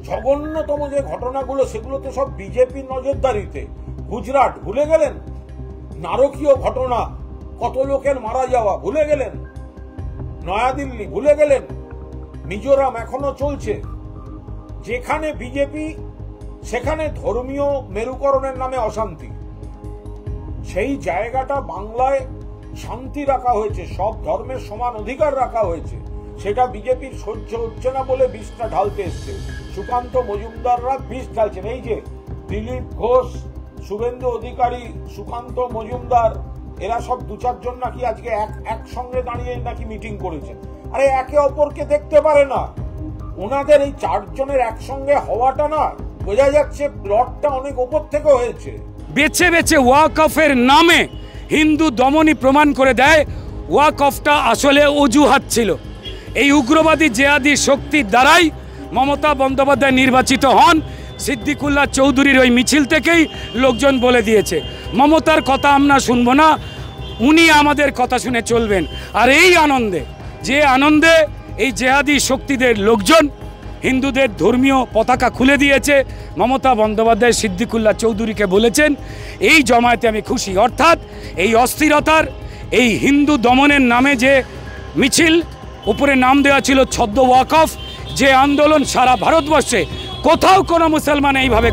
জঘন্যতম যে ঘটনাগুলো সেগুলো তো সব বিজেপি নজরদারিতে। গুজরাট ভুলে গেলেন? নারকীয় ঘটনা, কত লোকের মারা যাওয়া ভুলে গেলেন? নয়াদিল্লি ভুলে গেলেন? মিজোরাম এখনো চলছে। যেখানে বিজেপি সেখানে ধর্মীয় মেরুকরণের নামে অশান্তি। সেই জায়গাটা বাংলায় শান্তি রাখা হয়েছে, সব ধর্মের সমান অধিকার রাখা হয়েছে, সেটা বিজেপির সহ্য হচ্ছে না বলে বিষটা ঢালতে এসছে। সুকান্ত মজুমদাররা বিষ ঢালছেন। এই যে দিলীপ ঘোষ, শুভেন্দু অধিকারী, সুকান্ত মজুমদার, এরা সব দু চারজন নাকি আজকে একসঙ্গে দাঁড়িয়ে নাকি মিটিং করেছেন। আরে একে অপরকে দেখতে পারে না। ওনাদের এই চারজনের একসঙ্গে হওয়াটা না, বোঝা যাচ্ছে প্লটটা অনেক ওপর থেকে হয়েছে। বেছে বেছে ওয়াকফের নামে হিন্দু দমনী প্রমাণ করে দেয় ওয়াকফটা আসলে অজুহাত ছিল। এই উগ্রবাদী জেহাদি শক্তির দ্বারাই মমতা বন্দ্যোপাধ্যায় নির্বাচিত হন। সিদ্দিকুল্লাহ চৌধুরীর ওই মিছিল থেকেই লোকজন বলে দিয়েছে মমতার কথা আমরা শুনবো না, উনি আমাদের কথা শুনে চলবেন। আর এই আনন্দে, যে আনন্দে এই জেহাদি শক্তিদের লোকজন হিন্দুদের ধর্মীয় পতাকা খুলে দিয়েছে, মমতা বন্দ্যোপাধ্যায় সিদ্দিকুল্লাহ চৌধুরীকে বলেছেন এই জমায়েতে আমি খুশি। অর্থাৎ এই অস্থিরতার, এই হিন্দু দমনের নামে যে মিছিল, উপরে নাম দেওয়া ছিল ছদ্ম ওয়াকফ, যে আন্দোলন সারা ভারতবর্ষে কোথাও কোনো মুসলমান এইভাবে